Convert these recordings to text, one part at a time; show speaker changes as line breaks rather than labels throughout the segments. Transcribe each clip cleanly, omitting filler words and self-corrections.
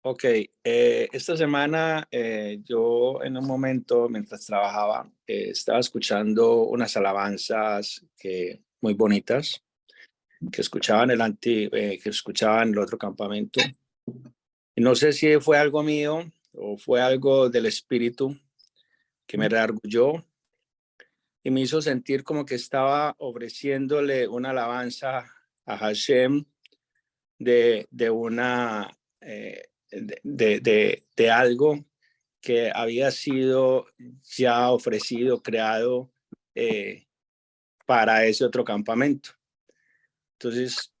Ok, esta semana yo en un momento mientras trabajaba estaba escuchando unas alabanzas muy bonitas que escuchaban que escuchaban el otro campamento. Y no sé si fue algo mío o fue algo del espíritu que me redarguyó y me hizo sentir como que estaba ofreciéndole una alabanza a Hashem de una de algo que había sido ya ofrecido, creado eh, para ese otro campamento. Entonces,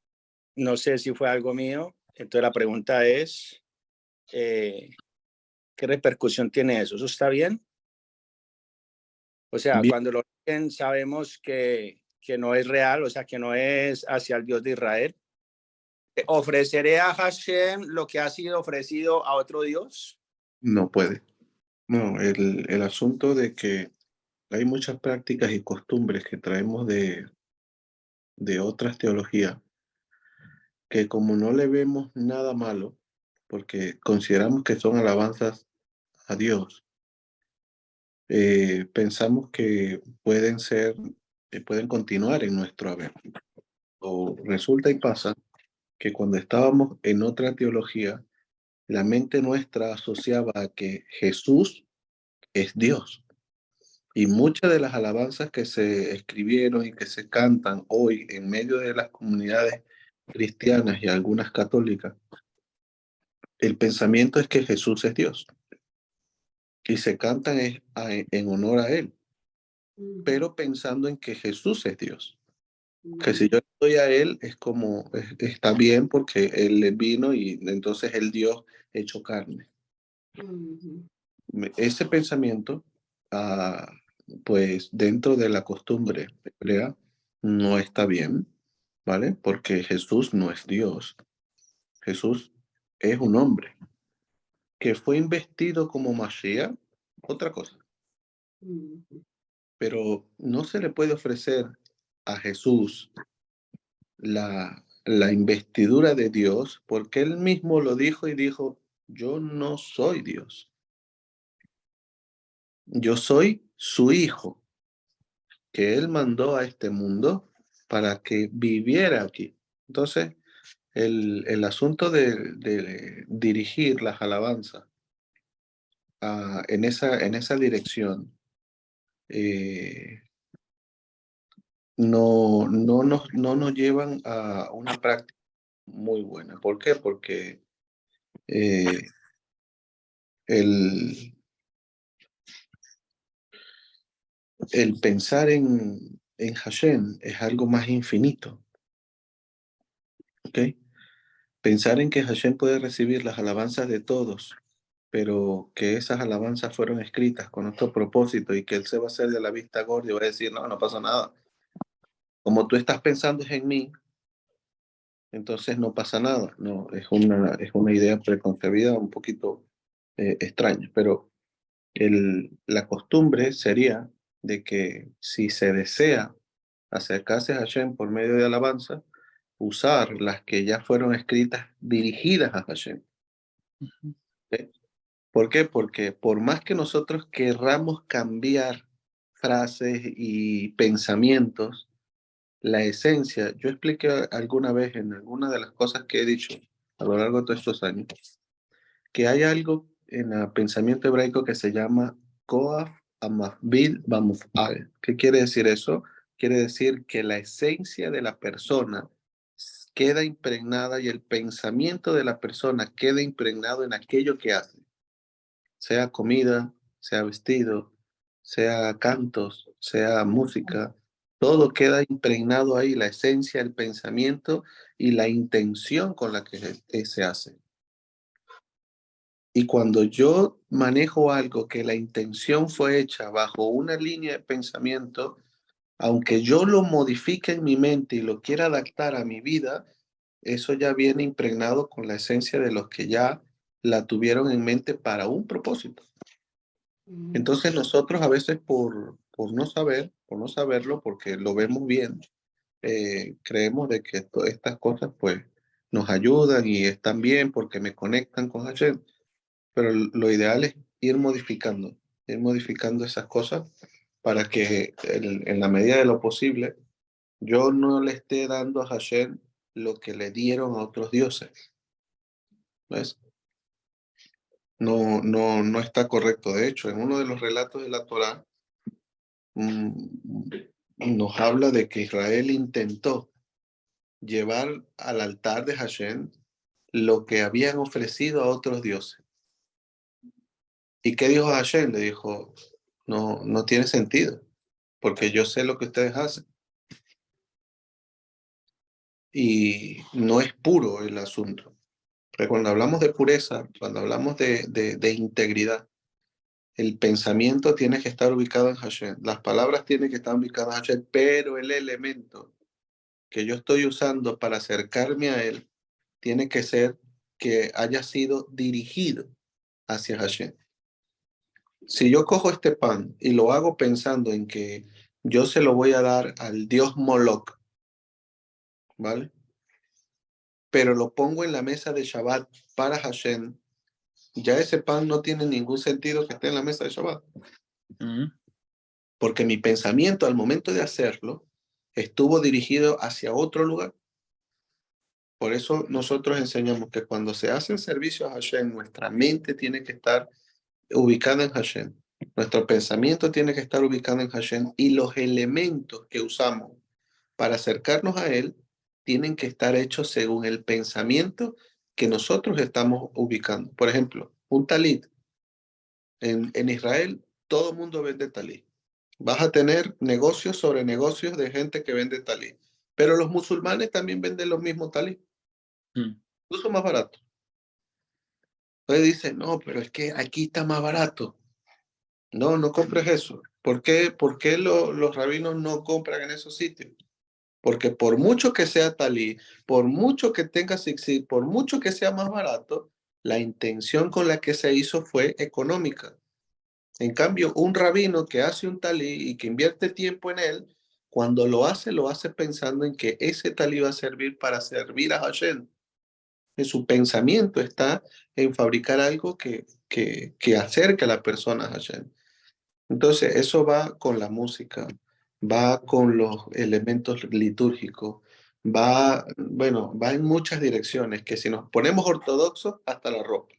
no sé si fue algo mío. Entonces, la pregunta es, ¿qué repercusión tiene eso? ¿Eso está bien? O sea,
Bien,
cuando lo leen, sabemos que no es real, o sea, que no es hacia el Dios de Israel. ¿Ofreceré a Hashem lo que ha sido ofrecido a otro Dios?
no puede. No, el asunto de que hay muchas prácticas y costumbres que traemos de otras teologías, que como no le vemos nada malo, porque consideramos que son alabanzas a Dios, pensamos que pueden ser, pueden continuar en nuestro haber. O resulta y pasa que cuando estábamos en otra teología, la mente nuestra asociaba a que Jesús es Dios. Y muchas de las alabanzas que se escribieron y que se cantan hoy en medio de las comunidades cristianas y algunas católicas, el pensamiento es que Jesús es Dios y se cantan en honor a Él, pero pensando en que Jesús es Dios. Que si yo le doy a Él es como, está bien porque Él vino y entonces el Dios hecho carne. Ese pensamiento, ah, pues dentro de la costumbre hebrea, no está bien, ¿vale? Porque Jesús no es Dios. Jesús es un hombre que fue investido como Mashiach, otra cosa. Pero no se le puede ofrecer a Jesús la investidura de Dios porque él mismo lo dijo y dijo, yo no soy Dios, yo soy su hijo que Él mandó a este mundo para que viviera aquí. Entonces, el asunto de dirigir las alabanzas en esa dirección eh, no nos llevan a una práctica muy buena. ¿Por qué? Porque eh, el, el pensar en Hashem es algo más infinito. ¿Ok? Pensar en que Hashem puede recibir las alabanzas de todos, pero que esas alabanzas fueron escritas con otro propósito y que Él se va a hacer de la vista gorda y va a decir, no, no pasa nada. Como tú estás pensando en mí, entonces no pasa nada. No, es una idea preconcebida un poquito extraña, pero la costumbre sería de que si se desea acercarse a Hashem por medio de alabanza, usar las que ya fueron escritas dirigidas a Hashem. ¿Ok? ¿Por qué? Porque por más que nosotros querramos cambiar frases y pensamientos, la esencia, yo expliqué alguna vez en alguna de las cosas que he dicho a lo largo de todos estos años, que hay algo en el pensamiento hebraico que se llama Koaf Amafbil Bamufal. ¿Qué quiere decir eso? Quiere decir que la esencia de la persona queda impregnada y el pensamiento de la persona queda impregnado en aquello que hace, sea comida, sea vestido, sea cantos, sea música, todo queda impregnado ahí, la esencia, el pensamiento y la intención con la que se hace. Y cuando yo manejo algo que la intención fue hecha bajo una línea de pensamiento, aunque yo lo modifique en mi mente y lo quiera adaptar a mi vida, eso ya viene impregnado con la esencia de los que ya la tuvieron en mente para un propósito. Entonces nosotros a veces por no saber, por no saberlo, porque lo vemos bien, creemos de que estas cosas pues nos ayudan y están bien porque me conectan con Hashem, pero lo ideal es ir modificando esas cosas para que en la medida de lo posible yo no le esté dando a Hashem lo que le dieron a otros dioses. ¿Ves? No está correcto. De hecho, en uno de los relatos de la Torá, nos habla de que Israel intentó llevar al altar de Hashem lo que habían ofrecido a otros dioses. ¿Y qué dijo Hashem? Le dijo, no tiene sentido, porque yo sé lo que ustedes hacen. Y no es puro el asunto. Pero cuando hablamos de pureza, cuando hablamos de integridad, el pensamiento tiene que estar ubicado en Hashem, las palabras tienen que estar ubicadas en Hashem, pero el elemento que yo estoy usando para acercarme a él tiene que ser que haya sido dirigido hacia Hashem. Si yo cojo este pan y lo hago pensando en que yo se lo voy a dar al dios Moloch, ¿vale? Pero lo pongo en la mesa de Shabbat para Hashem, ya ese pan no tiene ningún sentido que esté en la mesa de Shabbat. Porque mi pensamiento al momento de hacerlo estuvo dirigido hacia otro lugar. Por eso nosotros enseñamos que cuando se hacen servicios a Hashem, nuestra mente tiene que estar ubicada en Hashem. Nuestro pensamiento tiene que estar ubicado en Hashem y los elementos que usamos para acercarnos a Él tienen que estar hechos según el pensamiento que nosotros estamos ubicando. Por ejemplo, un talit. En Israel, todo el mundo vende talit. Vas a tener negocios sobre negocios de gente que vende talit. Pero los musulmanes también venden los mismos talit. Incluso más barato. Entonces dicen, no, pero es que aquí está más barato. No compres eso. ¿Por qué los rabinos no compran en esos sitios? Porque por mucho que sea talí, por mucho que tenga zikzit, por mucho que sea más barato, la intención con la que se hizo fue económica. En cambio, un rabino que hace un talí y que invierte tiempo en él, cuando lo hace pensando en que ese talí va a servir para servir a Hashem. En su pensamiento está en fabricar algo que acerque a la persona a Hashem. Entonces, eso va con la música, va con los elementos litúrgicos, va en muchas direcciones, que si nos ponemos ortodoxos, hasta la ropa.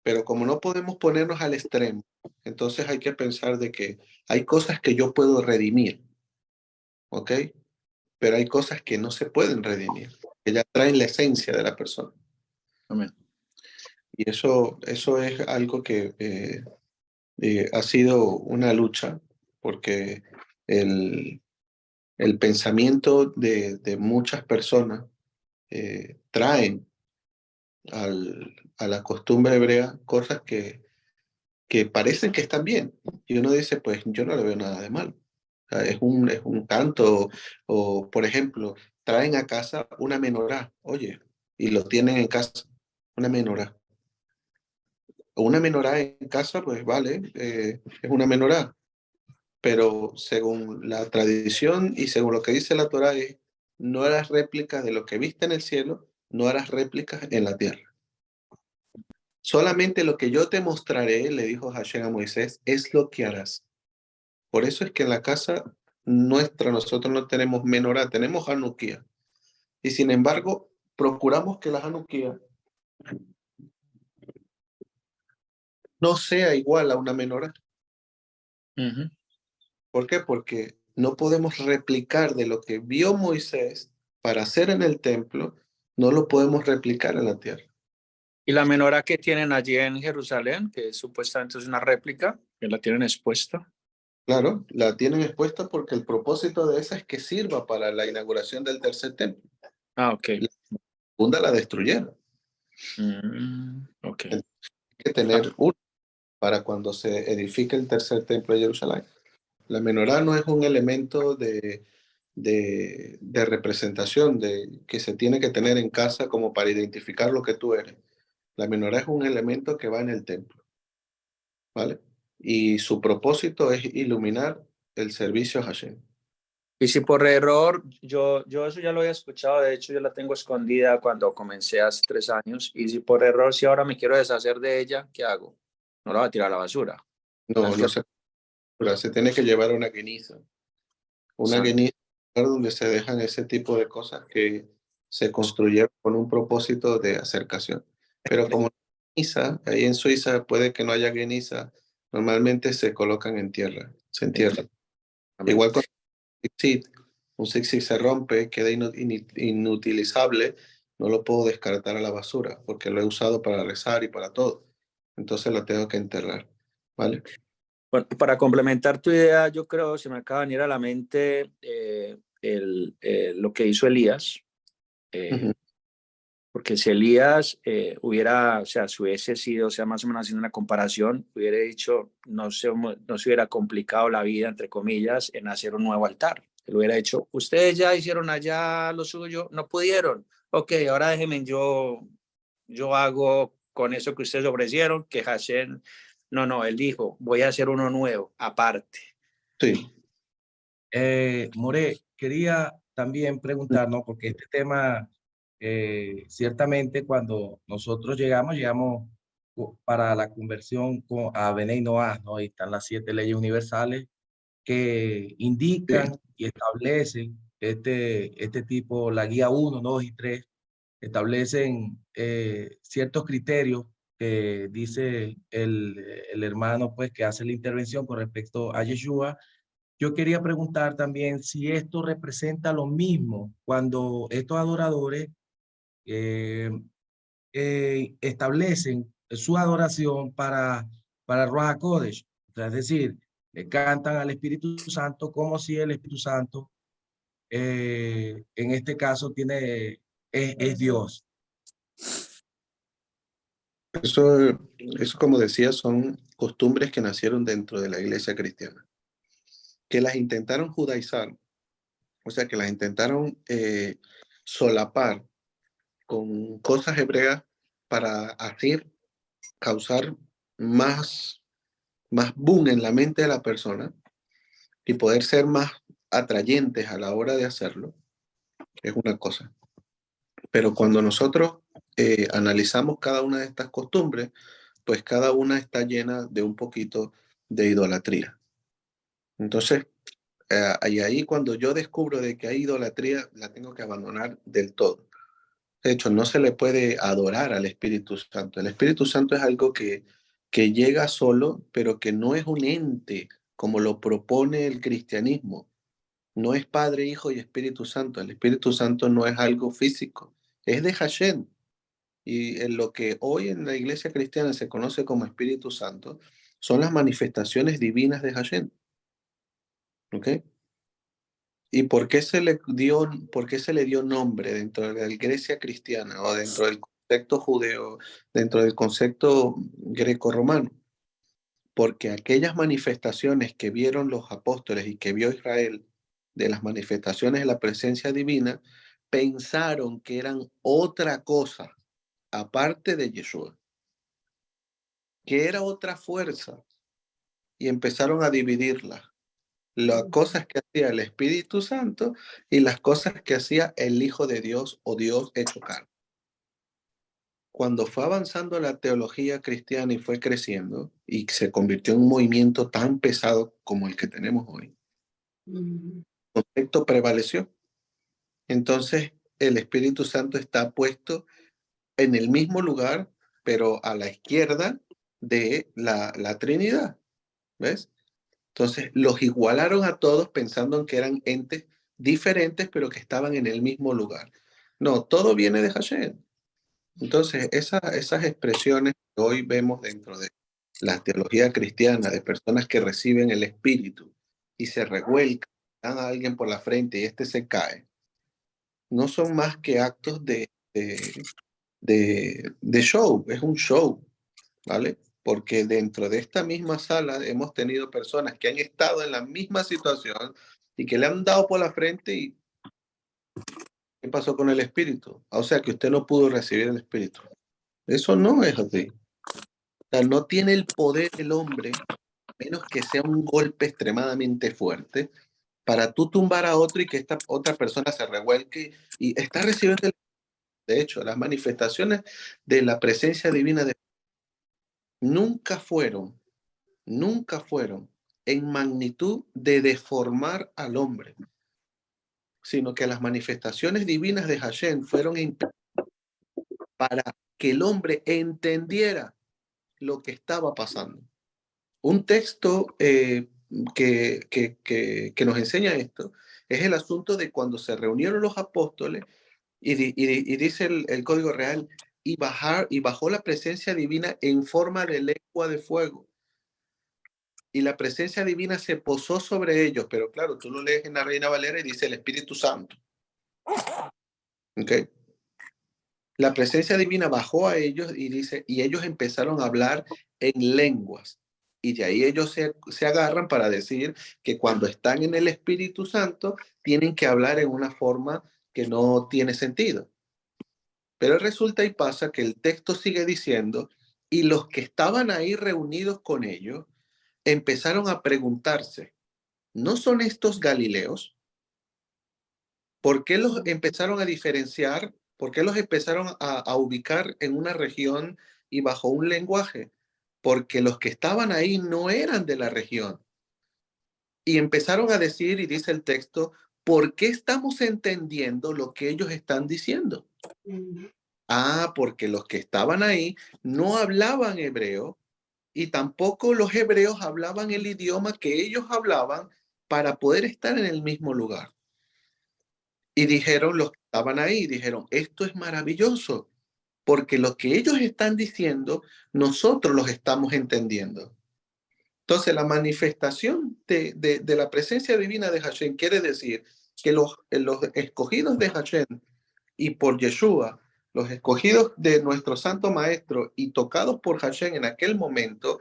Pero como no podemos ponernos al extremo, entonces hay que pensar de que hay cosas que yo puedo redimir, ¿ok? Pero hay cosas que no se pueden redimir, que ya traen la esencia de la persona.
Amén.
Y eso es algo que ha sido una lucha, porque el pensamiento de muchas personas traen a la costumbre hebrea cosas que parecen que están bien. Y uno dice, pues yo no le veo nada de mal. O sea, es un canto, o por ejemplo, traen a casa una menorá, oye, y lo tienen en casa, una menorá. Una menorá en casa, pues vale, es una menorá. Pero según la tradición y según lo que dice la Torá es, no harás réplicas de lo que viste en el cielo, no harás réplicas en la tierra. Solamente lo que yo te mostraré, le dijo Hashem a Moisés, es lo que harás. Por eso es que en la casa nuestra nosotros no tenemos menorá, tenemos Hanukkah. Y sin embargo, procuramos que la Hanukkah no sea igual a una menorá. ¿Por qué? Porque no podemos replicar de lo que vio Moisés para hacer en el templo, no lo podemos replicar en la tierra.
Y la menorá que tienen allí en Jerusalén, que supuestamente es una réplica, que la tienen expuesta.
Claro, la tienen expuesta porque el propósito de esa es que sirva para la inauguración del tercer templo.
Ah, ok.
La segunda la destruyeron.
Ok.
Hay que tener una para cuando se edifique el tercer templo de Jerusalén. La menorá no es un elemento de representación que se tiene que tener en casa como para identificar lo que tú eres. La menorá es un elemento que va en el templo, ¿vale? Y su propósito es iluminar el servicio a Hashem.
Y si por error, yo eso ya lo había escuchado, de hecho yo la tengo escondida cuando comencé hace 3 años, y si por error, si ahora me quiero deshacer de ella, ¿qué hago? No la voy a tirar a la basura. La
No, no
entierro.
se, se tiene que llevar a una gueniza. Una
Santo.
gueniza donde se dejan ese tipo de cosas que se construyeron con un propósito de acercación. Pero como gueniza, ahí en Suiza puede que no haya gueniza, normalmente se colocan en tierra, se entierran. Igual con un Sixit se rompe, queda inutilizable, no lo puedo descartar a la basura porque lo he usado para rezar y para todo. Entonces lo tengo que enterrar, ¿vale?
Bueno, para complementar tu idea, yo creo, se me acaba de venir a la mente lo que hizo Elías.
Ujú.
Porque si Elías hubiera, o sea, si hubiese sido, o sea, más o menos haciendo una comparación, hubiera dicho, no se hubiera complicado la vida, entre comillas, en hacer un nuevo altar. Él hubiera dicho, ustedes ya hicieron allá lo suyo, no pudieron. Ok, ahora déjenme, yo hago con eso que ustedes ofrecieron, que Hashem, no, él dijo, voy a hacer uno nuevo, aparte.
Sí.
More, quería también preguntar, ¿no? Porque este tema, ciertamente cuando nosotros llegamos para la conversión a Benei Noah, ¿no? Y están las 7 leyes universales que
Sí.
indican y establecen este tipo, la guía 1, 2 y 3, establecen ciertos criterios que dice el hermano, pues, que hace la intervención con respecto a Yeshua. Yo quería preguntar también si esto representa lo mismo cuando estos adoradores eh, establecen su adoración para Ruach HaKodesh. O sea, es decir, le cantan al Espíritu Santo como si el Espíritu Santo, en este caso, es Dios.
Eso, como decía, son costumbres que nacieron dentro de la iglesia cristiana, que las intentaron judaizar, o sea, que las intentaron solapar con cosas hebreas para hacer, causar más boom en la mente de la persona y poder ser más atrayentes a la hora de hacerlo, es una cosa. Pero cuando nosotros analizamos cada una de estas costumbres, pues cada una está llena de un poquito de idolatría. Entonces, y ahí cuando yo descubro de que hay idolatría, la tengo que abandonar del todo. De hecho, no se le puede adorar al Espíritu Santo. El Espíritu Santo es algo que llega solo, pero que no es un ente como lo propone el cristianismo. No es Padre, Hijo y Espíritu Santo. El Espíritu Santo no es algo físico, es de Hashem. Y en lo que hoy en la iglesia cristiana se conoce como Espíritu Santo son las manifestaciones divinas de Hashem. ¿Ok? ¿Y por qué se le dio nombre dentro de la iglesia cristiana o dentro del concepto judeo, dentro del concepto greco-romano? Porque aquellas manifestaciones que vieron los apóstoles y que vio Israel de las manifestaciones de la presencia divina, pensaron que eran otra cosa aparte de Yeshua, que era otra fuerza y empezaron a dividirla. Las cosas que hacía el Espíritu Santo y las cosas que hacía el Hijo de Dios o Dios hecho carne. Cuando fue avanzando la teología cristiana y fue creciendo y se convirtió en un movimiento tan pesado como el que tenemos hoy, el concepto prevaleció. Entonces, el Espíritu Santo está puesto en el mismo lugar, pero a la izquierda de la Trinidad. ¿Ves? Entonces, los igualaron a todos pensando en que eran entes diferentes, pero que estaban en el mismo lugar. No, todo viene de Hashem. Entonces, esas expresiones que hoy vemos dentro de la teología cristiana, de personas que reciben el Espíritu y se revuelcan, dan a alguien por la frente y este se cae, no son más que actos de show, es un show, ¿vale? Porque dentro de esta misma sala hemos tenido personas que han estado en la misma situación y que le han dado por la frente y ¿qué pasó con el espíritu? O sea que usted no pudo recibir el espíritu. Eso no es así. O sea, no tiene el poder el hombre, menos que sea un golpe extremadamente fuerte, para tú tumbar a otro y que esta otra persona se revuelque y está recibiendo el... De hecho, las manifestaciones de la presencia divina nunca fueron en magnitud de deformar al hombre, sino que las manifestaciones divinas de Hashem fueron para que el hombre entendiera lo que estaba pasando. Un texto que nos enseña esto es el asunto de cuando se reunieron los apóstoles y dice el código real, y bajó la presencia divina en forma de lengua de fuego. Y la presencia divina se posó sobre ellos, pero claro, tú lo lees en la Reina Valera y dice el Espíritu Santo. ¿Ok? La presencia divina bajó a ellos y dice, y ellos empezaron a hablar en lenguas. Y de ahí ellos se agarran para decir que cuando están en el Espíritu Santo tienen que hablar en una forma que no tiene sentido. Pero resulta y pasa que el texto sigue diciendo, y los que estaban ahí reunidos con ellos empezaron a preguntarse, ¿no son estos galileos? ¿Por qué los empezaron a diferenciar? ¿Por qué los empezaron a ubicar en una región y bajo un lenguaje? Porque los que estaban ahí no eran de la región. Y empezaron a decir, y dice el texto, ¿por qué estamos entendiendo lo que ellos están diciendo? Ah, porque los que estaban ahí no hablaban hebreo y tampoco los hebreos hablaban el idioma que ellos hablaban para poder estar en el mismo lugar. Y dijeron, los que estaban ahí, dijeron, esto es maravilloso, porque lo que ellos están diciendo, nosotros los estamos entendiendo. Entonces, la manifestación de la presencia divina de Hashem quiere decir que los escogidos de Hashem y por Yeshua, los escogidos de nuestro Santo Maestro y tocados por Hashem en aquel momento,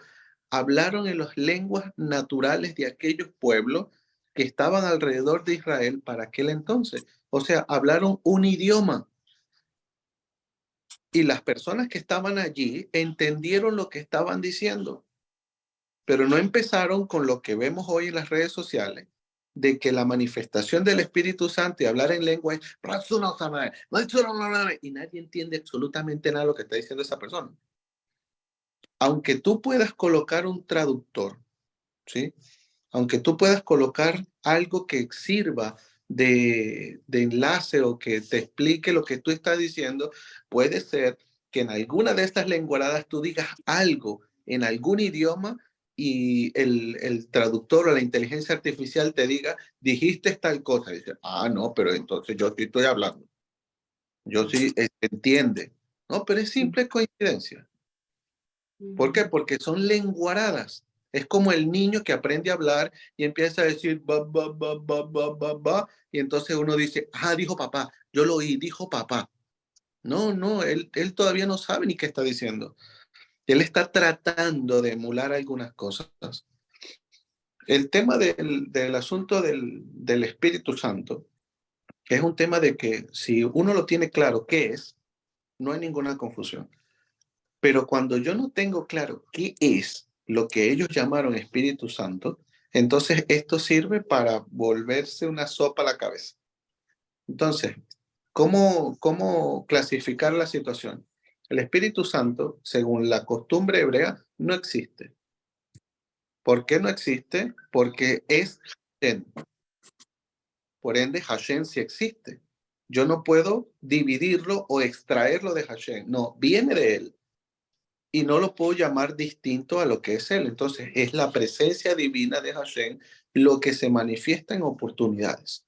hablaron en las lenguas naturales de aquellos pueblos que estaban alrededor de Israel para aquel entonces. O sea, hablaron un idioma. Y las personas que estaban allí entendieron lo que estaban diciendo, pero no empezaron con lo que vemos hoy en las redes sociales, de que la manifestación del Espíritu Santo y hablar en lengua es y nadie entiende absolutamente nada de lo que está diciendo esa persona. Aunque tú puedas colocar un traductor, ¿sí? Aunque tú puedas colocar algo que sirva de enlace o que te explique lo que tú estás diciendo, puede ser que en alguna de estas lenguaradas tú digas algo en algún idioma y el traductor o la inteligencia artificial te diga, dijiste tal cosa. Y dice, no, pero entonces yo sí estoy hablando. Yo sí entiende. No, pero es simple coincidencia. ¿Por qué? Porque son lenguaradas. Es como el niño que aprende a hablar y empieza a decir ba, ba, ba, ba, ba, ba, ba, y entonces uno dice, dijo papá, yo lo oí, dijo papá. No, él todavía no sabe ni qué está diciendo. Él está tratando de emular algunas cosas. El tema del asunto del Espíritu Santo es un tema de que si uno lo tiene claro qué es, no hay ninguna confusión. Pero cuando yo no tengo claro qué es lo que ellos llamaron Espíritu Santo, entonces esto sirve para volverse una sopa a la cabeza. Entonces, ¿cómo clasificar la situación? El Espíritu Santo, según la costumbre hebrea, no existe. ¿Por qué no existe? Porque es Hashem. Por ende, Hashem sí existe. Yo no puedo dividirlo o extraerlo de Hashem. No, viene de él. Y no lo puedo llamar distinto a lo que es él. Entonces, es la presencia divina de Hashem lo que se manifiesta en oportunidades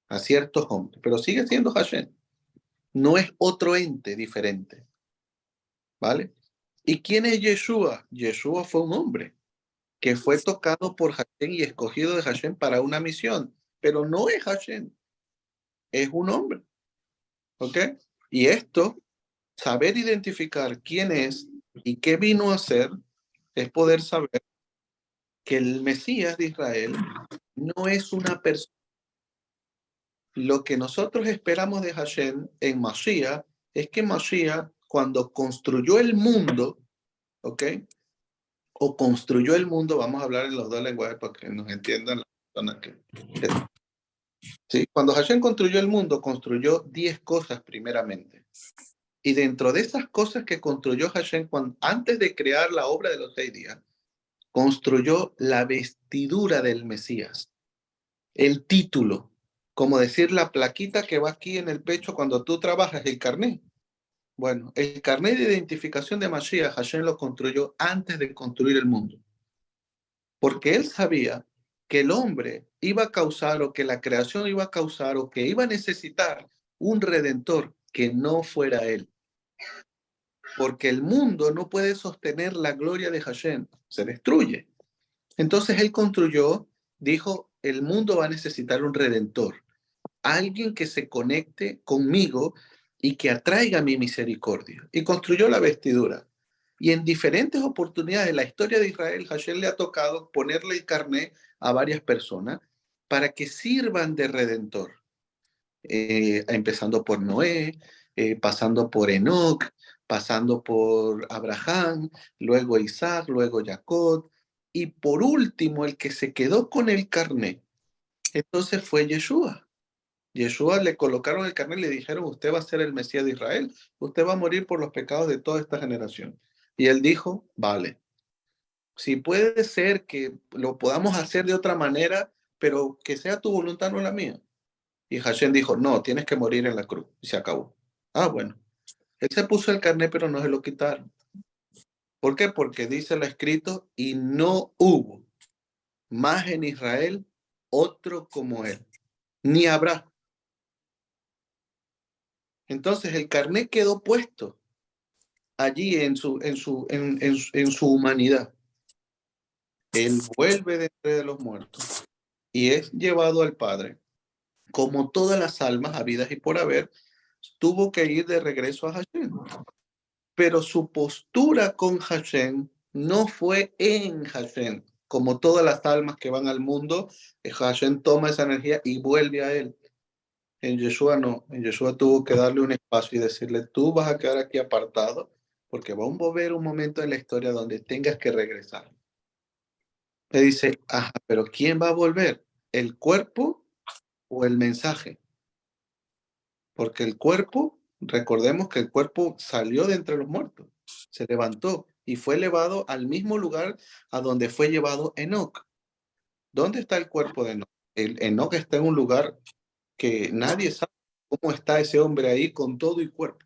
a ciertos hombres, pero sigue siendo Hashem. No es otro ente diferente. ¿Vale? ¿Y quién es Yeshua? Yeshua fue un hombre que fue tocado por Hashem y escogido de Hashem para una misión, pero no es Hashem, es un hombre. ¿Ok? Y esto, saber identificar quién es y qué vino a hacer, es poder saber que el Mesías de Israel no es una persona. Lo que nosotros esperamos de Hashem en Mashiach es que Mashiach, cuando construyó el mundo, ¿ok? O construyó el mundo, vamos a hablar en los dos lenguajes para que nos entiendan las personas que ¿sí? Cuando Hashem construyó el mundo, construyó 10 cosas primeramente. Y dentro de esas cosas que construyó Hashem antes de crear la obra de los 6 días, construyó la vestidura del Mesías, el título, como decir la plaquita que va aquí en el pecho cuando tú trabajas, el carnet. Bueno, el carnet de identificación de Mashiach, Hashem lo construyó antes de construir el mundo. Porque él sabía que el hombre iba a causar, o que la creación iba a causar, o que iba a necesitar un redentor que no fuera él. Porque el mundo no puede sostener la gloria de Hashem, se destruye. Entonces él construyó, dijo, el mundo va a necesitar un redentor, alguien que se conecte conmigo y que atraiga mi misericordia. Y construyó la vestidura. Y en diferentes oportunidades en la historia de Israel, Hashem le ha tocado ponerle el carnet a varias personas para que sirvan de redentor. Empezando por Noé, pasando por Enoc, pasando por Abraham, luego Isaac, luego Jacob, y por último el que se quedó con el carnet, entonces fue Yeshua. Yeshua le colocaron el carnet y le dijeron, usted va a ser el Mesías de Israel, usted va a morir por los pecados de toda esta generación. Y él dijo, vale, si puede ser que lo podamos hacer de otra manera, pero que sea tu voluntad, no la mía. Y Hashem dijo, no, tienes que morir en la cruz. Y se acabó. Ah, bueno. Él se puso el carnet, pero no se lo quitaron. ¿Por qué? Porque dice lo escrito, y no hubo más en Israel otro como él, ni habrá. Entonces el carnet quedó puesto allí en su humanidad. Él vuelve de entre los muertos y es llevado al Padre. Como todas las almas habidas y por haber, tuvo que ir de regreso a Hashem. Pero su postura con Hashem no fue en Hashem. Como todas las almas que van al mundo, Hashem toma esa energía y vuelve a él. En Yeshua no, en Yeshua tuvo que darle un espacio y decirle, tú vas a quedar aquí apartado porque va a haber un momento en la historia donde tengas que regresar. Le dice, ajá, pero ¿quién va a volver? ¿El cuerpo o el mensaje? Porque el cuerpo, recordemos que el cuerpo salió de entre los muertos, se levantó y fue elevado al mismo lugar a donde fue llevado Enoc. ¿Dónde está el cuerpo de Enoc? Enoc está en un lugar que nadie sabe cómo está ese hombre ahí con todo y cuerpo.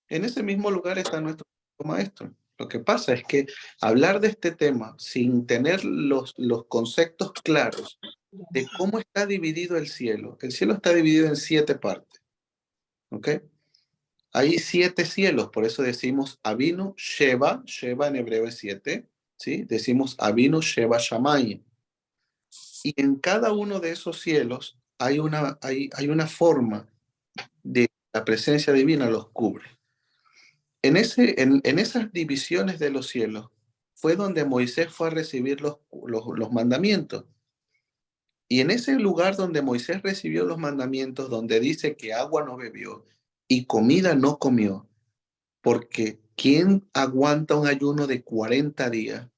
En ese mismo lugar está nuestro maestro. Lo que pasa es que hablar de este tema sin tener los conceptos claros de cómo está dividido el cielo está dividido en 7 partes. ¿Ok? Hay 7 cielos, por eso decimos Avinu Sheva, Sheva en hebreo es 7, ¿sí? Decimos Avinu Sheva Shamayim. Y en cada uno de esos cielos hay una forma de la presencia divina los cubre. En esas divisiones de los cielos fue donde Moisés fue a recibir los mandamientos. Y en ese lugar donde Moisés recibió los mandamientos, donde dice que agua no bebió y comida no comió, porque ¿quién aguanta un ayuno de 40 días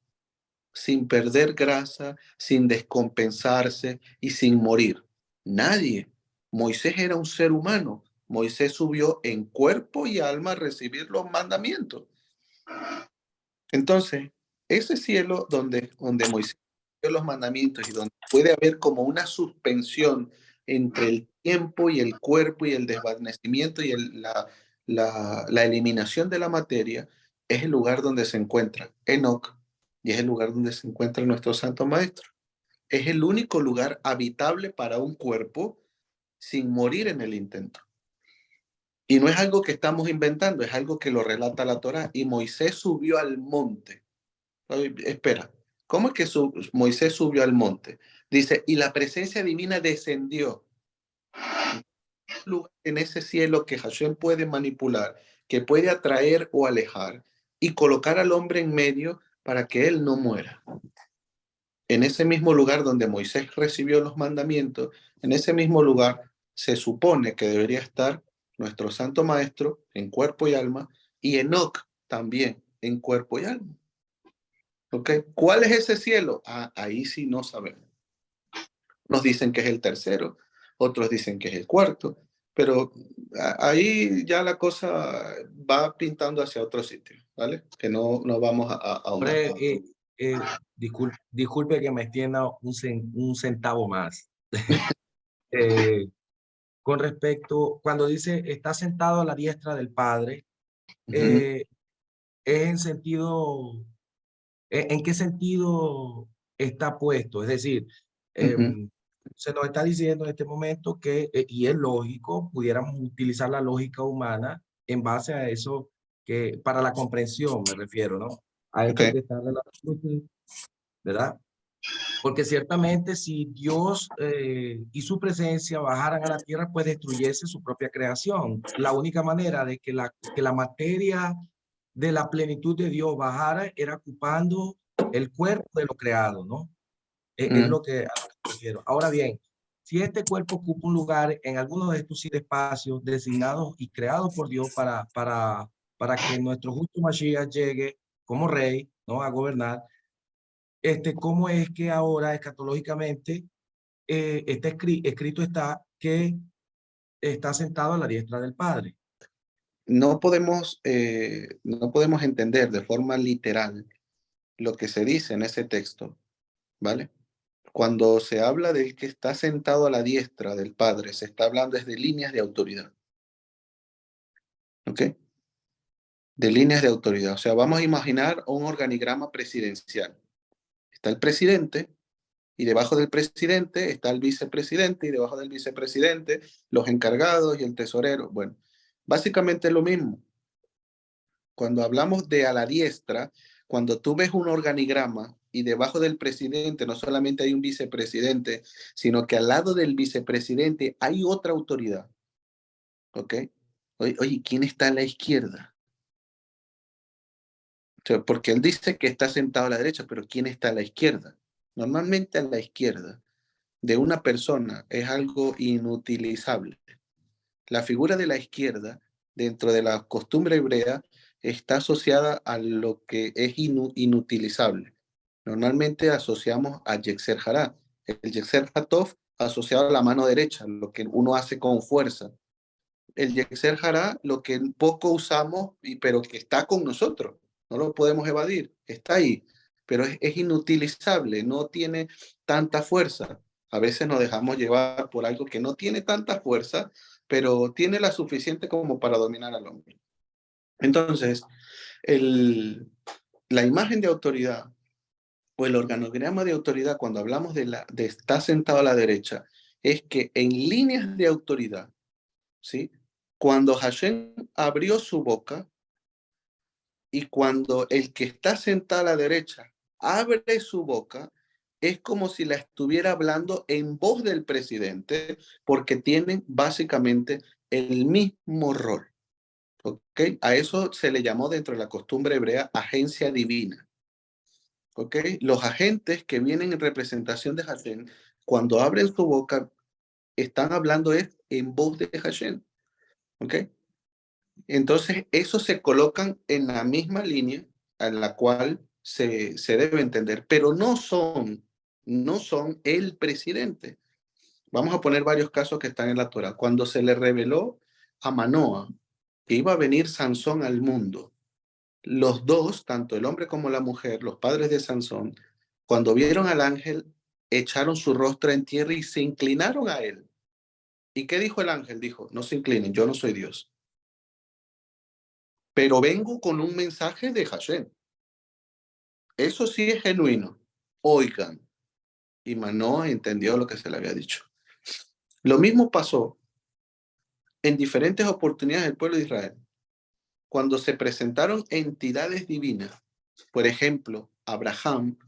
sin perder grasa, sin descompensarse y sin morir? Nadie. Moisés era un ser humano. Moisés subió en cuerpo y alma a recibir los mandamientos. Entonces, ese cielo donde Moisés dio los mandamientos y donde puede haber como una suspensión entre el tiempo y el cuerpo y el desvanecimiento y la eliminación de la materia, es el lugar donde se encuentra Enoc y es el lugar donde se encuentra nuestro Santo Maestro. Es el único lugar habitable para un cuerpo sin morir en el intento. Y no es algo que estamos inventando, es algo que lo relata la Torá. Y Moisés subió al monte. Ay, espera, ¿cómo es que Moisés subió al monte? Dice, y la presencia divina descendió. En ese cielo que Hashem puede manipular, que puede atraer o alejar, y colocar al hombre en medio para que él no muera. En ese mismo lugar donde Moisés recibió los mandamientos, en ese mismo lugar se supone que debería estar nuestro Santo Maestro en cuerpo y alma, y Enoc también en cuerpo y alma. ¿Ok? ¿Cuál es ese cielo? Ah, ahí sí no sabemos. Nos dicen que es el tercero, otros dicen que es el cuarto, pero ahí ya la cosa va pintando hacia otro sitio, ¿vale? Que no vamos a ahondar.
Disculpe que me extienda un centavo más. Eh, con respecto, cuando dice está sentado a la diestra del Padre, es en sentido, ¿en qué sentido está puesto? Es decir, se nos está diciendo en este momento que, y es lógico, pudiéramos utilizar la lógica humana en base a eso, que para la comprensión me refiero, ¿no? A esto
Okay.
que está relatando, ¿verdad? Porque ciertamente si Dios y su presencia bajaran a la tierra, pues destruyese su propia creación. La única manera de que la materia de la plenitud de Dios bajara era ocupando el cuerpo de lo creado, ¿no? Es lo que, a lo que me refiero. Ahora bien, si este cuerpo ocupa un lugar en alguno de estos siete espacios designados y creados por Dios para que nuestro justo Mashiach llegue como rey, ¿no? A gobernar, ¿cómo es que ahora escatológicamente escrito está que está sentado a la diestra del Padre?
No podemos entender de forma literal lo que se dice en ese texto, ¿vale? Cuando se habla del que está sentado a la diestra del Padre, se está hablando desde líneas de autoridad, ¿ok? De líneas de autoridad. O sea, vamos a imaginar un organigrama presidencial. Está el presidente y debajo del presidente está el vicepresidente y debajo del vicepresidente los encargados y el tesorero. Bueno, básicamente es lo mismo. Cuando hablamos de a la diestra, cuando tú ves un organigrama y debajo del presidente no solamente hay un vicepresidente, sino que al lado del vicepresidente hay otra autoridad. ¿Ok? Oye, ¿quién está a la izquierda? O sea, porque él dice que está sentado a la derecha, pero ¿quién está a la izquierda? Normalmente a la izquierda de una persona es algo inutilizable. La figura de la izquierda, dentro de la costumbre hebrea, está asociada a lo que es inutilizable. Normalmente asociamos a Yetzer Hará. El Yetzer Hatov asociado a la mano derecha, lo que uno hace con fuerza. El Yetzer Hará, lo que poco usamos, pero que está con nosotros. No lo podemos evadir, está ahí, pero es inutilizable, no tiene tanta fuerza. A veces nos dejamos llevar por algo que no tiene tanta fuerza, pero tiene la suficiente como para dominar al hombre. Entonces, la imagen de autoridad o el organograma de autoridad, cuando hablamos de estar sentado a la derecha, es que en líneas de autoridad, ¿sí? Cuando Hashem abrió su boca y cuando el que está sentado a la derecha abre su boca, es como si la estuviera hablando en voz del presidente, porque tienen básicamente el mismo rol. ¿Ok? A eso se le llamó dentro de la costumbre hebrea agencia divina. ¿Ok? Los agentes que vienen en representación de Hashem, cuando abren su boca, están hablando en voz de Hashem. ¿Ok? Entonces, esos se colocan en la misma línea en la cual se debe entender, pero no son el presidente. Vamos a poner varios casos que están en la Torah. Cuando se le reveló a Manoa que iba a venir Sansón al mundo, los dos, tanto el hombre como la mujer, los padres de Sansón, cuando vieron al ángel, echaron su rostro en tierra y se inclinaron a él. ¿Y qué dijo el ángel? Dijo, no se inclinen, yo no soy Dios, pero vengo con un mensaje de Hashem. Eso sí es genuino. Oigan. Y Manoa entendió lo que se le había dicho. Lo mismo pasó en diferentes oportunidades del pueblo de Israel. Cuando se presentaron entidades divinas, por ejemplo, Abraham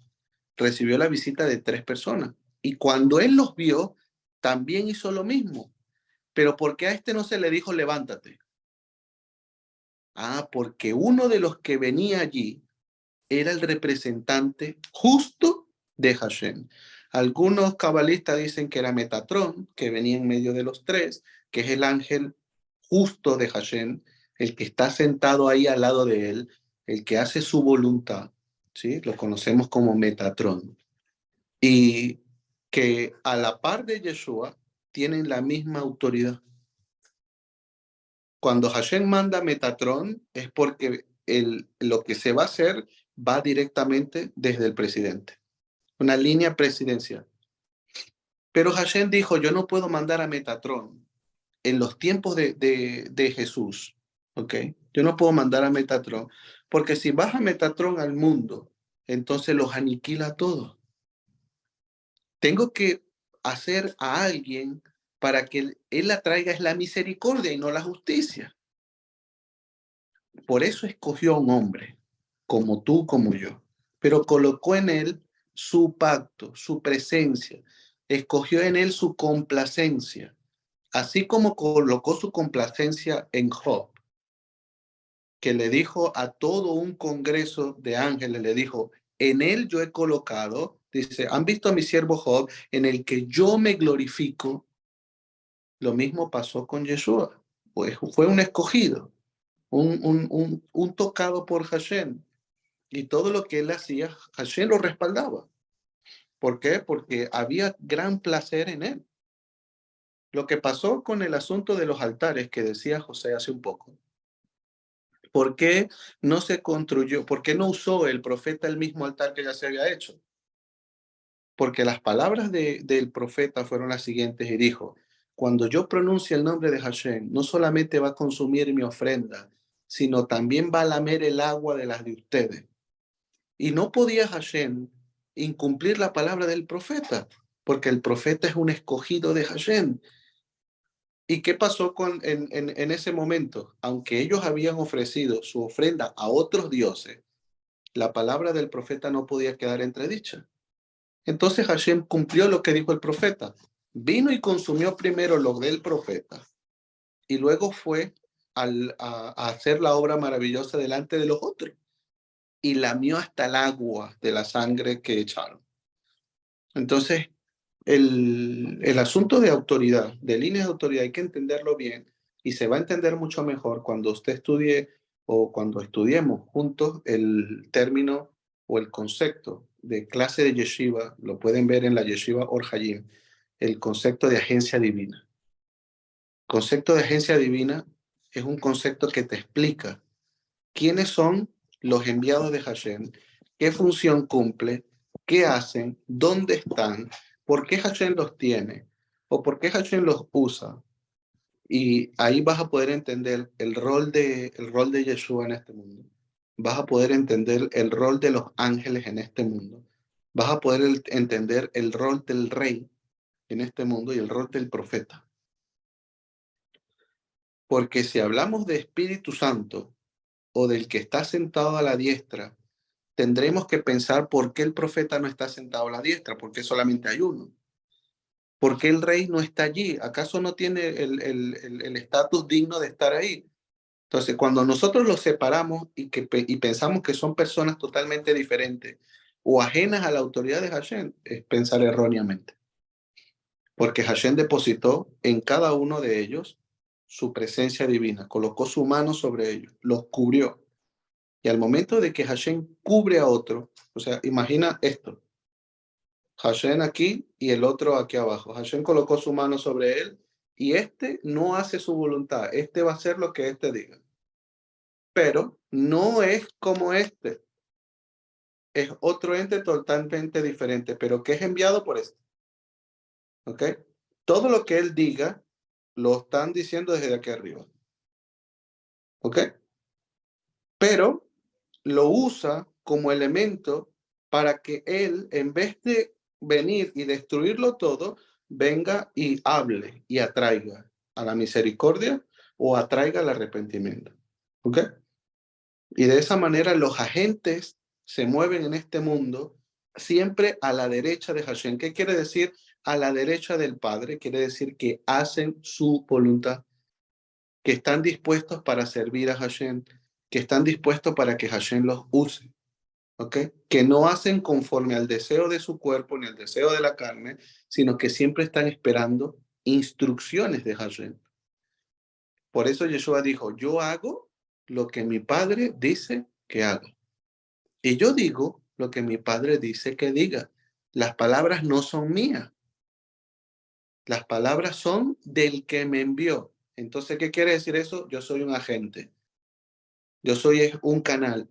recibió la visita de 3 personas y cuando él los vio, también hizo lo mismo. Pero ¿por qué a este no se le dijo levántate? Ah, porque uno de los que venía allí era el representante justo de Hashem. Algunos cabalistas dicen que era Metatrón, que venía en medio de los 3, que es el ángel justo de Hashem, el que está sentado ahí al lado de él, el que hace su voluntad, ¿sí? Lo conocemos como Metatrón. Y que a la par de Yeshua tienen la misma autoridad. Cuando Hashem manda Metatron es porque lo que se va a hacer va directamente desde el presidente. Una línea presidencial. Pero Hashem dijo, yo no puedo mandar a Metatron en los tiempos de Jesús. ¿Ok? Yo no puedo mandar a Metatron. Porque si baja Metatron al mundo, entonces los aniquila a todos. Tengo que hacer a alguien para que él la traiga es la misericordia y no la justicia. Por eso escogió a un hombre, como tú, como yo, pero colocó en él su pacto, su presencia, escogió en él su complacencia, así como colocó su complacencia en Job, que le dijo a todo un congreso de ángeles, le dijo, en él yo he colocado, dice, han visto a mi siervo Job, en el que yo me glorifico. Lo mismo pasó con Yeshua, pues fue un escogido, un tocado por Hashem. Y todo lo que él hacía, Hashem lo respaldaba. ¿Por qué? Porque había gran placer en él. Lo que pasó con el asunto de los altares que decía José hace un poco. ¿Por qué no se construyó? ¿Por qué no usó el profeta el mismo altar que ya se había hecho? Porque las palabras del profeta fueron las siguientes y dijo, cuando yo pronuncie el nombre de Hashem, no solamente va a consumir mi ofrenda, sino también va a lamer el agua de las de ustedes. Y no podía Hashem incumplir la palabra del profeta, porque el profeta es un escogido de Hashem. ¿Y qué pasó en ese momento? Aunque ellos habían ofrecido su ofrenda a otros dioses, la palabra del profeta no podía quedar entredicha. Entonces Hashem cumplió lo que dijo el profeta. Vino y consumió primero lo del profeta y luego fue a hacer la obra maravillosa delante de los otros y lamió hasta el agua de la sangre que echaron. Entonces, el asunto de autoridad, de líneas de autoridad, hay que entenderlo bien y se va a entender mucho mejor cuando usted estudie o cuando estudiemos juntos el término o el concepto de clase de yeshiva, lo pueden ver en la yeshiva Or Hayim, el concepto de agencia divina. Concepto de agencia divina es un concepto que te explica quiénes son los enviados de Hashem, qué función cumple, qué hacen, dónde están, por qué Hashem los tiene o por qué Hashem los usa. Y ahí vas a poder entender el rol de Yeshua en este mundo. Vas a poder entender el rol de los ángeles en este mundo. Vas a poder entender el rol del rey en este mundo y el rol del profeta. Porque si hablamos de Espíritu Santo o del que está sentado a la diestra, tendremos que pensar por qué el profeta no está sentado a la diestra, por qué solamente hay uno. ¿Por qué el rey no está allí? ¿Acaso no tiene el estatus digno de estar ahí? Entonces, cuando nosotros los separamos y pensamos que son personas totalmente diferentes o ajenas a la autoridad de Hashem, es pensar erróneamente. Porque Hashem depositó en cada uno de ellos su presencia divina, colocó su mano sobre ellos, los cubrió. Y al momento de que Hashem cubre a otro, o sea, imagina esto, Hashem aquí y el otro aquí abajo. Hashem colocó su mano sobre él y este no hace su voluntad, este va a hacer lo que este diga. Pero no es como este, es otro ente totalmente diferente, pero que es enviado por este. ¿Ok? Todo lo que él diga lo están diciendo desde aquí arriba. ¿Ok? Pero lo usa como elemento para que él, en vez de venir y destruirlo todo, venga y hable y atraiga a la misericordia o atraiga al arrepentimiento. ¿Ok? Y de esa manera los agentes se mueven en este mundo siempre a la derecha de Hashem. ¿Qué quiere decir a la derecha del Padre? Quiere decir que hacen su voluntad, que están dispuestos para servir a Hashem, que están dispuestos para que Hashem los use. ¿Ok? Que no hacen conforme al deseo de su cuerpo ni al deseo de la carne, sino que siempre están esperando instrucciones de Hashem. Por eso Yeshua dijo, yo hago lo que mi Padre dice que haga. Y yo digo lo que mi Padre dice que diga. Las palabras no son mías. Las palabras son del que me envió. Entonces, ¿qué quiere decir eso? Yo soy un agente. Yo soy un canal.